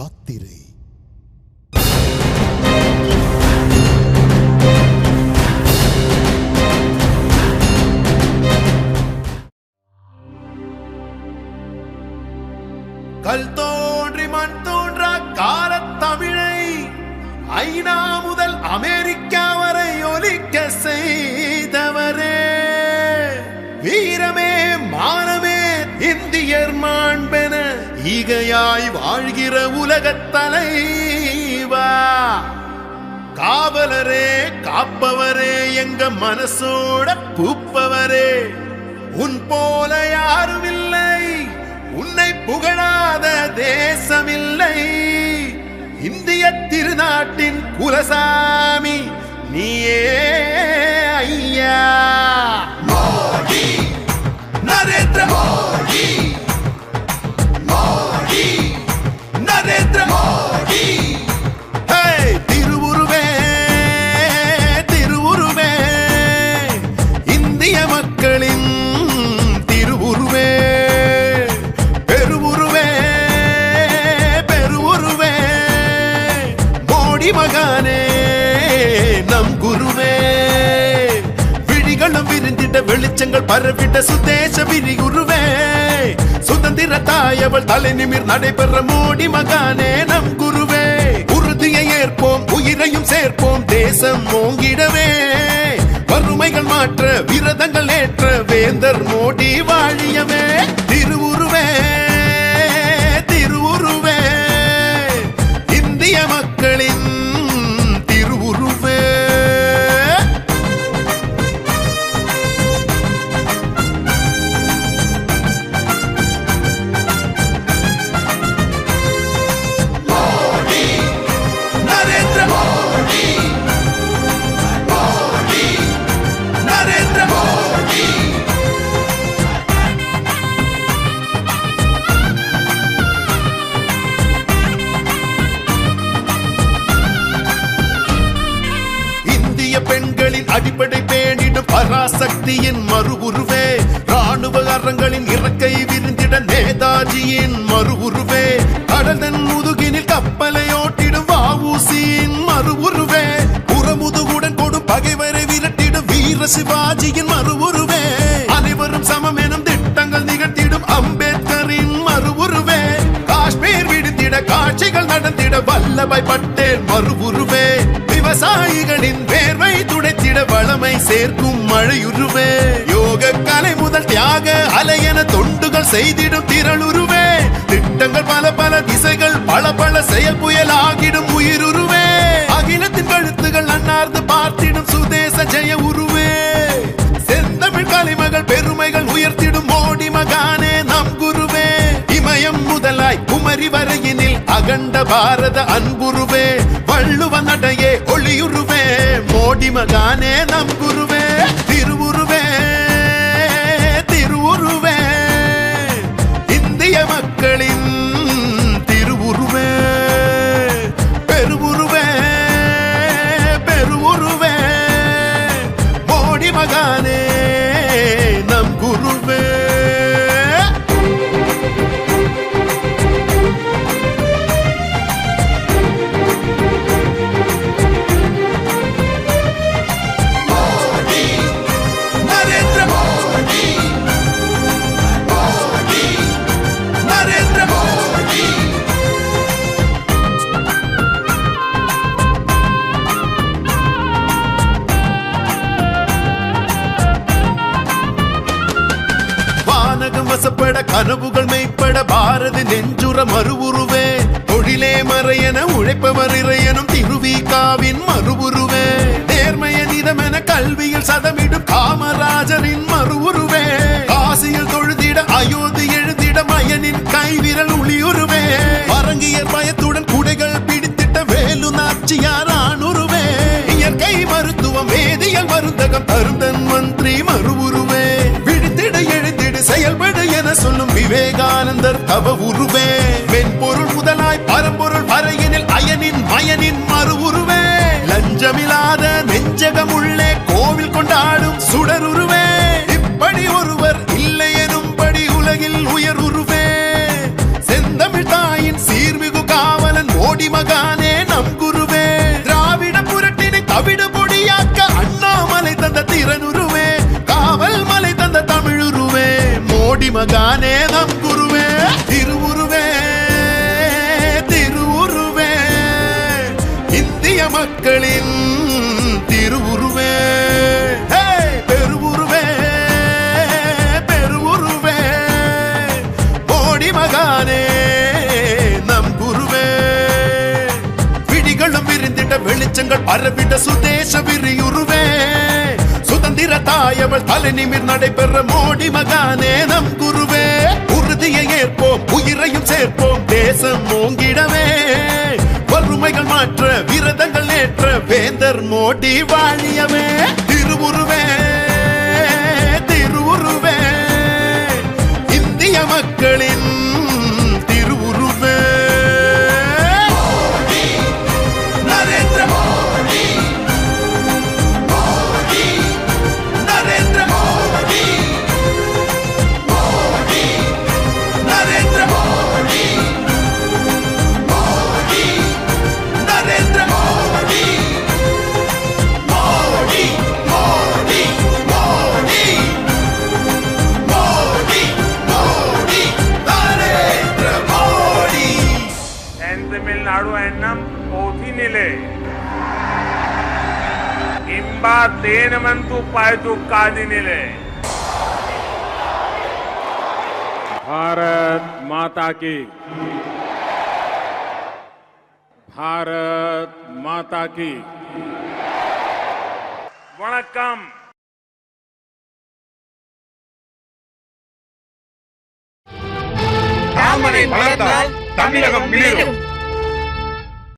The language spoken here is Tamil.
யாத்திரை. கல் தோன்றி மண் தோன்ற காலத் தமிழை ஐநா முதல் அமெரிக்கா வரை ஒலிக்க செய்தவரே, வீரமே மானமே இந்தியர் மாண்பென ஈகையாய் வாழ்கிற உலகத் தலைவா, காவலரே காப்பவரே எங்க மனசோட பூப்பவரே, உன் போல யாரும் இல்லை, உன்னை புகழாத தேசமில்லை, இந்திய திருநாட்டின் குலசாமி நீயே ஐயா. மோடி, நரேந்திர மோடி, மோடி, நரேந்திர மோடி. திருவுருவே திருவுருவே இந்திய மக்களின் திருவுருவே, பெருவுருவே பெருவுருவே மோடி மகானே நம் குருவே, விழிகளும் விரிந்திட வெளிச்சங்கள் பரவிட்ட சுதேச விரிகுருவே, சுதந்திர தாயவள் தலை நிமிர் நடைபெற மோடி மகானே நம் குருவே, உறுதியை ஏற்போம் உயிரையும் சேர்ப்போம் தேசம் ஓங்கிடவே, வறுமைகள் மாற்ற விரதங்கள் ஏற்ற வேந்தர் மோடி வாழியவே. திருவுருவே திருவுருவே இந்திய மக்களின் திருவுருவே. மோடி, நரேந்திர மோடி, மோடி, நரேந்திர மோடி. இந்திய பெண்களின் அடிப்படை பேணிடும் பராசக்தியின் மறுவுருவே, ராணுவ அறங்களின் இறக்கை விரிந்திட நேதாஜியின் மறுவுருவே, கடலன் முதுகினில் கப்பலை ஓட்டிடும் வஉசியின் மறுவுருவே, புறமுதுகுடன் கொடும் பகைவரை விரட்டிடும் வீர சிவாஜியின் மறுவுருவே, அனைவரும் சமம் எனும் திட்டங்கள் நிகழ்த்திடும் அம்பேத்கரின் மறுவுருவே, காஷ்மீர் விடுத்திட காட்சிகள் நடந்திட வல்லபாய் பட்டேல் மறுவுருவே, விவசாயிகளின் வேர்வை துடைத்திட வளமை சேர்க்கும் மழையுருவே, யோக கலை முதல் தியாக அலையென தொண்டுகள் செய்திடும் திரளுருவே, திட்டங்கள் பல பல திசைகள் பல பல செயல் புயலாகிடும் உயிருருவே, அகிலத்தின் கழுத்துகள் அன்னார்ந்து பார்த்திடும் சுதேச ஜெய உருவே, செந்தமிழ் கலைமகள் பெருமைகள் உயர்த்திடும் மோடி மகானே நம் குருவே, இமயம் முதலாய் குமரி வரையினில் அகண்ட பாரத அன்புருவே, வள்ளுவ நடையே ஒளியுருவே மோடி மகானே நம் குருவே. திருவுருவே திருவுருவே இந்திய மக்களின் திருவுருவே, பெருவுருவே பெருவுருவே மோடி மகானே நம் குருவே. வசப்பட கனவுகள் மெய்ப்பட பாரதி நெஞ்சுற மறுவுருவே, தொழிலே மறையென உழைப்பவர் இறையனும் திருவிகாவின் மறுவுருவே, நேர்மைய நிதமென கல்வியில் சதமிடும் காமராஜரின் மறுவுருவே, காசியில் தொழுதிட அயோத்தி எழுதிட மயனின் கைவிரல் ஒளியுருவே, பரங்கியர் பயத்துடன் குடைகள் பிடித்திட்ட வேலு நாச்சியார் ஆணுருவே, இயற்கை மருத்துவம் வேதியியல் மருந்தகம் தரும் தன் மந்திரி மறுவுருவே, விழித்திட எழுந்திடு செயல்பட என சொல்லும் விவேகானந்தர் தவ உருவே, மென்பொருள் முதலாய் பரம்பொருள் வரையினில் அயனின் மயனின் மறுவுருவே, லஞ்சமில்லாத நெஞ்சகம் உள்ளே கோவில் கொண்டாடும் சுடருருவே, இப்படி ஒருவர் இல்லை எனும்படி உலகில் உயர் உருவே, செந்தமிழ் தாயின் சீர்மிகு காவல மகானே நம் குருவே திருவுருவே திருவுருவே இந்திய மக்களின் திருவுருவே பெருவுருவே பெருவுருவே மோடி மகானே நம் குருவே விடிகளும் விரிந்திட வெளிச்சங்கள் பரவிட சுதேச விரியுருவே சுதந்திர தாயவள் தலை நிமிர் நடைபெற மோடி மகானே நம் குருவே உறுதியை ஏற்போம் உயிரையும் சேர்ப்போம் தேசம் ஓங்கிடவே வறுமைகள் மாற்ற விரதங்கள் ஏற்ற வேந்தர் மோடி வாழியவே திருவுருவே திருவுருவே இந்திய மக்களின் திருவுருவே நரேந்திர மோடி மோடி நரேந்திர மோடி மோடி நரேந்திர மோடி மோடி நரேந்திர மோடி மோடி மோடி மோடி மோடி மோடி நரேந்திர மோடி തമിഴ്നാടു എണ്ണം പോതിനിലെ ഇമ്പാ തേനമന്തു പായതു കാദിനിലെ भारत माता की भारत माता की वणक्कम தாமரை மலர்ந்தால் தமிழகம் மிளிரும்